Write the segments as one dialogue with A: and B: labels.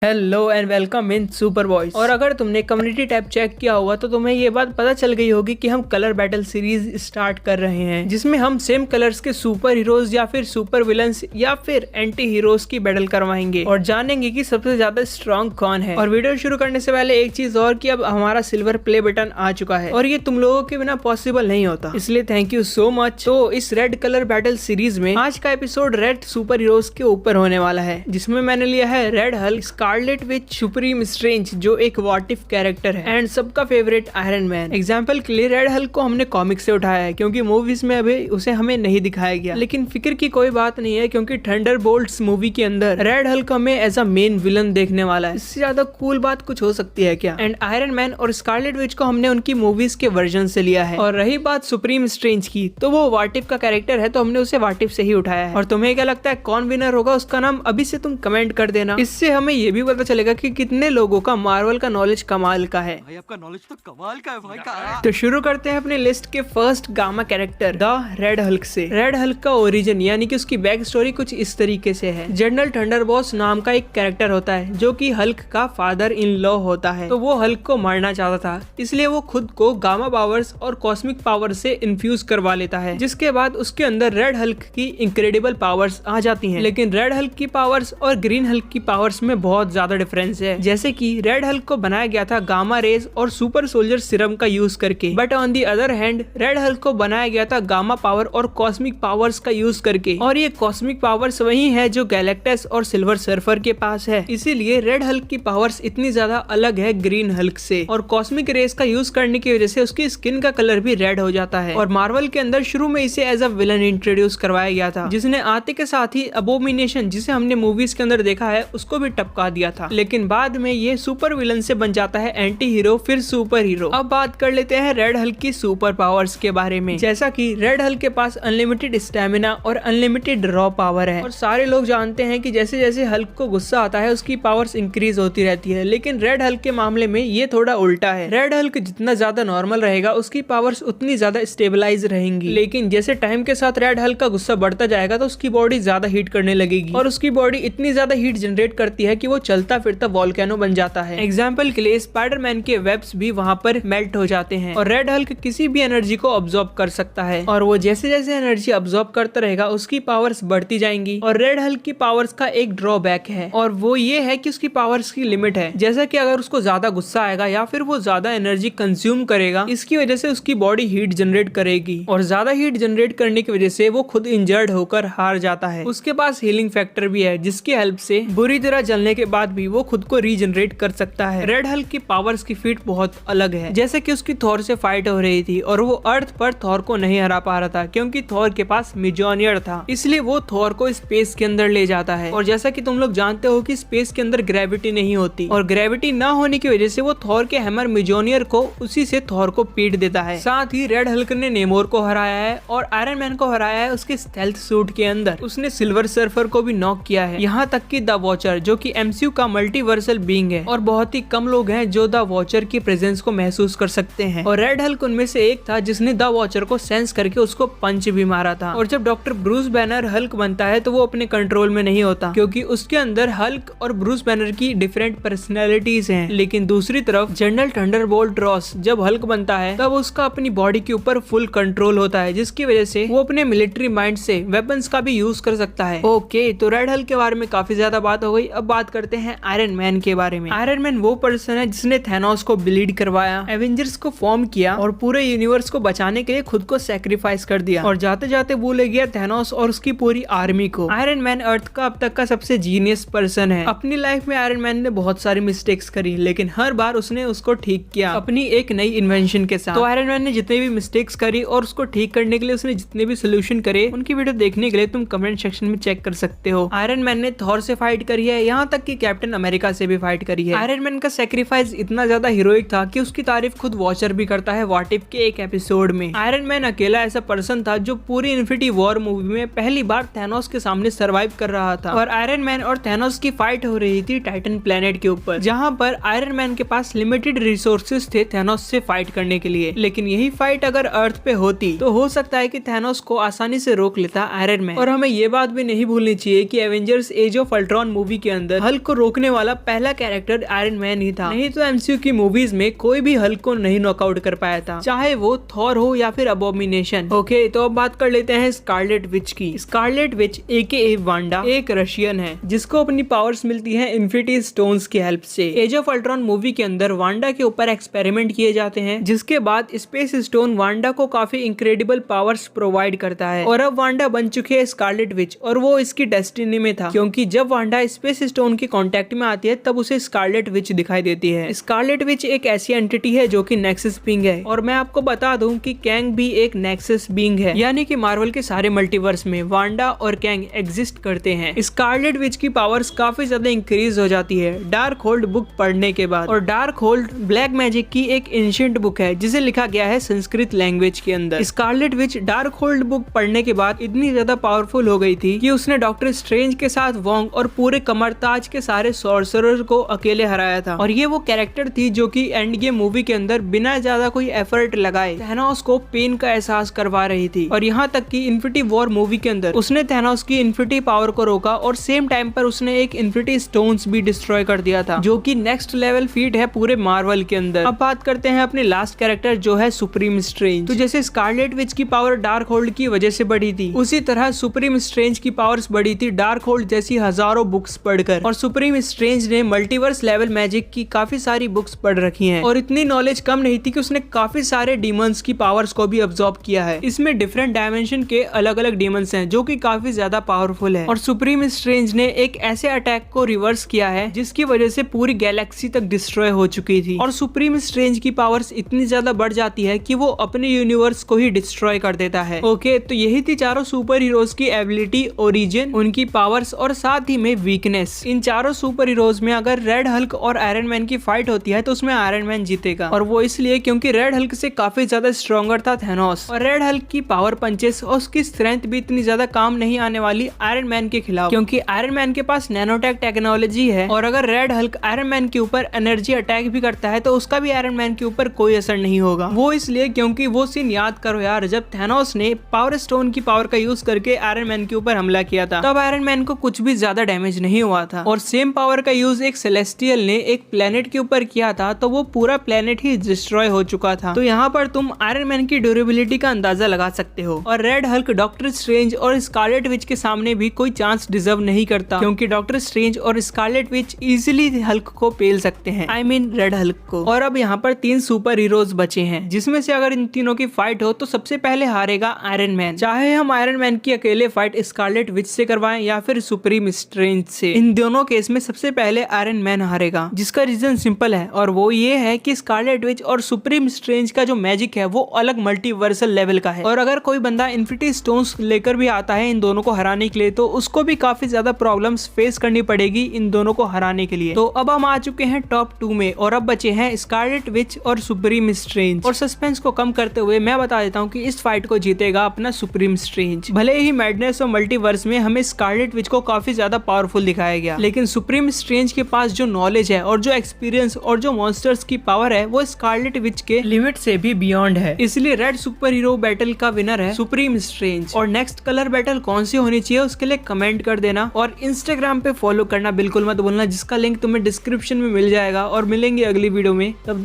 A: Hello and welcome in super boys. और अगर तुमने कम्युनिटी टैब चेक किया होगा तो तुम्हें ये बात पता चल गई होगी कि हम कलर बैटल सीरीज स्टार्ट कर रहे हैं, जिसमें हम सेम कलर्स के सुपर हीरोज या फिर सुपर विलन्स या फिर एंटी हीरोज की बैटल करवाएंगे और जानेंगे कि सबसे ज्यादा स्ट्रॉन्ग कौन है। और वीडियो शुरू करने से पहले एक चीज और कि अब हमारा सिल्वर प्ले बटन आ चुका है और ये तुम लोगों के बिना पॉसिबल नहीं होता, इसलिए थैंक यू सो मच। तो इस रेड कलर बैटल सीरीज में आज का एपिसोड रेड सुपर हीरोज के ऊपर होने वाला है, जिसमें मैंने लिया है red Hulk, Scarlet Witch, supreme strange जो एक व्हाट इफ कैरेक्टर है, एंड सबका फेवरेट आयरन मैन। एग्जांपल के लिए रेड हल्क को हमने कॉमिक से उठाया है क्योंकि मूवीज में अभी उसे हमें नहीं दिखाया गया, लेकिन फिक्र की कोई बात नहीं है क्योंकि थंडरबोल्ट्स मूवी के अंदर रेड हल्क हमें एज अ मेन विलन देखने वाला है। इससे ज्यादा कूल बात कुछ हो सकती है क्या? एंड आयरन मैन और स्कारलेट विच को हमने उनकी मूवीज के वर्जन से लिया है। और रही बात सुप्रीम स्ट्रेंज की, तो वो व्हाट इफ का कैरेक्टर है तो हमने उसे व्हाट इफ से ही उठाया है। और तुम्हें क्या लगता है कौन विनर होगा? उसका नाम अभी से तुम कमेंट कर देना, इससे हमें ये भी पता चलेगा कि कितने लोगों का मार्वल का नॉलेज कमाल का है।
B: भाई आपका नॉलेज तो कमाल का है भाई का।
A: तो शुरू करते हैं अपने लिस्ट के first gamma character the red Hulk से। रेड हल्क का ओरिजिन यानी कि उसकी बैक स्टोरी कुछ इस तरीके से है। जनरल थंडरबॉल्ट्स नाम का एक कैरेक्टर होता है जो कि हल्क का फादर इन लॉ होता है। तो वो हल्क को मारना चाहता था, इसलिए वो खुद को गामा पावर्स और कॉस्मिक पावर से इन्फ्यूज करवा लेता है, जिसके बाद उसके अंदर रेड हल्क की इनक्रेडिबल पावर्स आ जाती हैं। लेकिन रेड हल्क की पावर्स और ग्रीन हल्क की पावर्स में बहुत ज्यादा डिफरेंस है। जैसे कि रेड हल्क को बनाया गया था गामा रेज और सुपर सोल्जर सीरम का यूज करके, but on the other hand red Hulk को बनाया गया था गामा पावर और कॉस्मिक पावर्स का यूज करके। और ये कॉस्मिक पावर्स वही है जो गैलेक्टस और सिल्वर सर्फर के पास है, इसीलिए रेड हल्क की पावर्स इतनी ज्यादा अलग है ग्रीन हल्क से। और कॉस्मिक रेज का यूज करने की वजह से उसकी स्किन का कलर भी रेड हो जाता है। और मार्वल के अंदर शुरू में इसे एज अ विलन इंट्रोड्यूस करवाया गया था, जिसने आते के साथ ही अबोमिनेशन, जिसे हमने मूवीज के अंदर देखा है, उसको भी टपका दिया था। लेकिन बाद में ये सुपर विलन से बन जाता है एंटी हीरो, फिर सुपर हीरो। अब बात कर लेते हैं रेड हल्क की सुपर पावर्स के बारे में। जैसा कि रेड हल्क के पास अनलिमिटेड स्टेमिना और अनलिमिटेड रॉ पावर है। और सारे लोग जानते हैं कि जैसे जैसे हल्क को गुस्सा आता है उसकी पावर्स इंक्रीज होती रहती है, लेकिन रेड हल्क के मामले में ये थोड़ा उल्टा है। रेड हल्क जितना ज्यादा नॉर्मल रहेगा उसकी पावर्स उतनी ज्यादा स्टेबलाइज रहेंगी, लेकिन जैसे टाइम के साथ रेड हल्क का गुस्सा बढ़ता जाएगा तो उसकी बॉडी ज्यादा हीट करने लगेगी और उसकी बॉडी इतनी ज्यादा हीट जनरेट करती है कि वो चलता फिरता वॉल्केनो बन जाता है। एग्जाम्पल के लिए स्पाइडरमैन के वेब्स भी वहाँ पर मेल्ट हो जाते हैं। और रेड हल्क किसी भी एनर्जी को अब्सॉर्ब कर सकता है, और वो जैसे जैसे एनर्जी अब्सॉर्ब करता रहेगा उसकी पावर्स बढ़ती जाएंगी। और रेड हल्क की पावर्स का एक ड्रॉबैक है, और वो ये है कि उसकी पावर्स की लिमिट है। जैसा कि अगर उसको ज्यादा गुस्सा आएगा या फिर वो ज्यादा एनर्जी कंज्यूम करेगा, इसकी वजह से उसकी बॉडी हीट जनरेट करेगी, और ज्यादा हीट जनरेट करने की वजह से वो खुद इंजर्ड होकर हार जाता है। उसके पास हीलिंग फैक्टर भी है, जिसकी हेल्प से बुरी तरह जलने के बाद भी वो खुद को रीजनरेट कर सकता है। रेड हल्क की पावर्स की फीट बहुत अलग है। जैसे कि उसकी थॉर से फाइट हो रही थी और वो अर्थ पर थॉर को नहीं हरा पा रहा था क्योंकि थॉर के पास मिजोनियर था, इसलिए वो थॉर को स्पेस के अंदर ले जाता है। और जैसा कि तुम लोग जानते हो कि स्पेस के अंदर ग्रेविटी नहीं होती, और ग्रेविटी ना होने की वजह से वो थॉर के हैमर मिजोनियर को उसी से थॉर को पीट देता है। साथ ही रेड हल्क ने नेमोर को हराया है और आयरन मैन को हराया है उसके स्टेल्थ सूट के अंदर। उसने सिल्वर सर्फर को भी नॉक किया है, यहाँ तक कि द वॉचर जो कि एमसीयू का मल्टीवर्सल बीइंग है, और बहुत ही कम लोग हैं जो द वॉचर की प्रेजेंस को महसूस कर सकते हैं। और रेड हल्क उनमें से एक था जिसने द वॉचर को सेंस करके उसको पंच भी मारा था। और जब डॉक्टर ब्रूस बैनर हल्क बनता है तो वो अपने कंट्रोल में नहीं होता क्योंकि उसके अंदर हल्क और ब्रूस बैनर की डिफरेंट पर्सनैलिटीज हैं। लेकिन दूसरी तरफ जनरल थंडरबोल्ट रॉस जब हल्क बनता है तब उसका अपनी बॉडी के ऊपर फुल कंट्रोल होता है, जिसकी वजह से वो अपने मिलिट्री माइंड से वेपन्स का भी यूज कर सकता है। ओके, तो रेड हल्क के बारे में काफी ज्यादा बात हो गई। अब बात करते हैं आयरन मैन के बारे में। आयरन मैन वो पर्सन है जिसने थैनोस को ब्लीड करवाया, एवेंजर्स को फॉर्म किया और पूरे यूनिवर्स को बचाने के लिए खुद को सैक्रिफाइस कर दिया, और जाते जाते भूल गया थैनोस और उसकी पूरी आर्मी को। आयरन मैन अर्थ का अब तक का सबसे जीनियस पर्सन है। अपनी लाइफ में आयरन मैन ने बहुत सारी मिस्टेक्स करी, लेकिन हर बार उसने उसको ठीक किया अपनी एक नई इन्वेंशन के साथ। तो आयरन मैन ने जितने भी मिस्टेक्स करी और उसको ठीक करने के लिए उसने जितने भी सोल्यूशन करे, उनकी वीडियो देखने के लिए तुम कमेंट सेक्शन में चेक कर सकते हो। आयरन मैन ने थॉर से फाइट करी है, यहाँ तक कि कैप्टन अमेरिका से भी फाइट करी है। आयरन मैन का सैक्रिफाइस इतना ज्यादा हीरोइक था कि उसकी तारीफ खुद वॉचर भी करता है व्हाट इफ के एक एपिसोड में। आयरन मैन अकेला ऐसा पर्सन था जो पूरी इन्फिनिटी वॉर मूवी में पहली बार थैनोस के सामने सरवाइव कर रहा था। और आयरन मैन और थैनोस की फाइट हो रही थी टाइटन प्लेनेट के ऊपर, जहाँ पर आयरन मैन के पास लिमिटेड रिसोर्सेज थे थैनोस से फाइट करने के लिए। लेकिन यही फाइट अगर अर्थ पे होती तो हो सकता है कि थैनोस को आसानी से रोक लेता आयरन मैन। और हमें ये बात भी नहीं भूलनी चाहिए कि Avengers age of Ultron movie के अंदर हल्क को रोकने वाला पहला कैरेक्टर आयरन मैन ही था। नहीं तो एमसीयू की मूवीज में कोई भी हल्क को नहीं नॉकआउट कर पाया था, चाहे वो थॉर हो या फिर अबोमिनेशन। ओके, तो अब बात कर लेते हैं स्कारलेट विच की। स्कारलेट विच AKA वांडा एक रशियन है जिसको अपनी पावर्स मिलती है इन्फिनिटी स्टोन्स की हेल्प से। एज ऑफ अल्ट्रॉन मूवी के अंदर वांडा के ऊपर एक्सपेरिमेंट किए जाते हैं, जिसके बाद स्पेस स्टोन वांडा को काफी इनक्रेडिबल पावर्स प्रोवाइड करता है और अब वांडा बन चुकी है स्कारलेट विच और वो इसकी डेस्टिनी में था, क्योंकि जब वांडा स्पेस स्टोन के कांटेक्ट में आती है तब उसे स्कारलेट विच दिखाई देती है। स्कारलेट विच एक ऐसी एंटिटी है जो कि नेक्सस बीइंग है, और मैं आपको बता दूं कि कैंग भी एक नेक्सस बीइंग है, यानी कि मार्वल के सारे मल्टीवर्स में वांडा और कैंग एग्जिस्ट करते हैं। स्कारलेट विच की पावर्स काफी ज्यादा इंक्रीज हो जाती है डार्क होल्ड बुक पढ़ने के बाद, और डार्क होल्ड ब्लैक मैजिक की एक एंशिएंट बुक है जिसे लिखा गया है संस्कृत लैंग्वेज के अंदर। Scarlet Witch dark hold book पढ़ने के बाद इतनी ज्यादा पावरफुल हो गई थी कि उसने डॉक्टर स्ट्रेंज के साथ वोंग और पूरे कमरताज के सारे सॉर्सरर को अकेले हराया था, और ये वो कैरेक्टर थी जो कि एंड गेम मूवी के अंदर बिना ज्यादा कोई एफर्ट लगाए थैनोस को पेन का एहसास करवा रही थी। और यहाँ तक कि इन्फिनिटी वॉर मूवी के अंदर उसने थैनोस की इन्फिनिटी पावर को रोका और सेम टाइम पर उसने एक इन्फिनिटी स्टोन्स भी डिस्ट्रॉय कर दिया था, जो कि नेक्स्ट लेवल फीट है पूरे मार्वल के अंदर। अब बात करते हैं अपने लास्ट कैरेक्टर जो है सुप्रीम स्ट्रेंज। तो जैसे स्कारलेट विच की पावर डार्क होल्ड की वजह से बढ़ी थी, उसी तरह सुप्रीम स्ट्रेंज की पावर्स बढ़ी थी डार्क होल्ड जैसी हजारों बुक्स पढ़कर। और सुप्रीम स्ट्रेंज ने मल्टीवर्स लेवल मैजिक की काफी सारी बुक्स पढ़ रखी हैं, और इतनी नॉलेज कम नहीं थी कि उसने काफी सारे डीमंस की पावर्स को भी अब्सॉर्ब किया है। इसमें डिफरेंट डायमेंशन के अलग अलग डीमंस हैं जो कि काफी ज्यादा पावरफुल है, और सुप्रीम स्ट्रेंज ने एक ऐसे अटैक को रिवर्स किया है जिसकी वजह से पूरी गैलेक्सी तक डिस्ट्रॉय हो चुकी थी। और सुप्रीम स्ट्रेंज की पावर्स इतनी ज्यादा बढ़ जाती है कि वो अपने यूनिवर्स को ही डिस्ट्रॉय कर देता है। ओके, तो यही थी चारों सुपर हीरोज की एबिलिटी, ओरिजिन, उनकी पावर्स और साथ ही में वीकनेस। इन चारों सुपर हीरोज में अगर रेड हल्क और आयरन मैन की फाइट होती है तो उसमें आयरन मैन जीतेगा, और वो इसलिए क्योंकि रेड हल्क से काफी ज्यादा स्ट्रॉन्गर था थैनोस, और रेड हल्क की पावर पंचेस और उसकी स्ट्रेंथ भी इतनी ज्यादा काम नहीं आने वाली आयरन मैन के खिलाफ, क्योंकि आयरन मैन के पास नैनोटेक टेक्नोलॉजी है, और अगर रेड हल्क आयरन मैन के ऊपर एनर्जी अटैक भी करता है तो उसका भी आयरन मैन के ऊपर कोई असर नहीं होगा। वो इसलिए क्योंकि वो सीन याद करो यार, जब थैनोस ने पावर स्टोन की पावर का यूज करके आयरन मैन के ऊपर हमला किया था तब आयरन मैन को कुछ भी ज्यादा डैमेज नहीं हुआ था, और सेम पावर का यूज एक सेलेस्टियल ने एक प्लेनेट के ऊपर किया था तो वो पूरा प्लेनेट ही डिस्ट्रॉय हो चुका था। तो यहाँ पर तुम आयरन मैन की ड्यूरेबिलिटी का अंदाजा लगा सकते हो। और रेड हल्क डॉक्टर स्ट्रेंज और स्कारलेट विच के सामने भी कोई चांस डिजर्व नहीं करता, क्योंकि डॉक्टर स्ट्रेंज और स्कारलेट विच इजिली हल्क को पेल सकते हैं, आई मीन रेड हल्क को। और अब यहाँ पर 3 सुपर हीरोज बचे हैं, जिसमें से अगर इन तीनों की फाइट हो तो सबसे पहले हारेगा आयरन मैन, चाहे हम आयरन मैन की अकेले फाइट स्कारलेट विच से करवाएं या फिर सुप्रीम स्ट्रेंज से। इन दोनों केस में सबसे पहले आयरन मैन हारेगा, जिसका रीजन सिंपल है, और वो ये है कि स्कारलेट विच और सुप्रीम स्ट्रेंज का जो मैजिक है वो अलग मल्टीवर्सल लेवल का है, और अगर कोई बंदा इन्फिनिटी स्टोन्स लेकर भी आता है इन दोनों को हराने के लिए तो उसको भी काफी ज्यादा प्रॉब्लम्स फेस करनी पड़ेगी इन दोनों को हराने के लिए। तो अब हम आ चुके हैं टॉप 2 में, और अब बचे हैं स्कारलेट विच और सुप्रीम स्ट्रेंज। और सस्पेंस को कम करते हुए मैं बता देता हूँ कि इस फाइट को जीतेगा अपना सुप्रीम स्ट्रेंज। भले ही मैडनेस और मल्टीवर्स में हमें स्कारलेट विच को काफी ज्यादा पावरफुल दिखाया गया, लेकिन सुप्रीम स्ट्रेंज के पास जो नॉलेज है और जो एक्सपीरियंस और जो मॉन्स्टर्स की पावर है वो स्कारलेट विच के लिमिट से भी बियॉन्ड है। इसलिए रेड सुपर हीरो बैटल का विनर है सुप्रीम स्ट्रेंज। और नेक्स्ट कलर बैटल कौन सी होनी चाहिए उसके लिए कमेंट कर देना, और इंस्टाग्राम पे फॉलो करना बिल्कुल मत भूलना, जिसका लिंक तुम्हें डिस्क्रिप्शन में मिल जाएगा। और मिलेंगे अगली वीडियो में, तब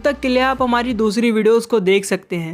A: तक के लिए आप हमारी दूसरी वीडियोस को देख सकते हैं।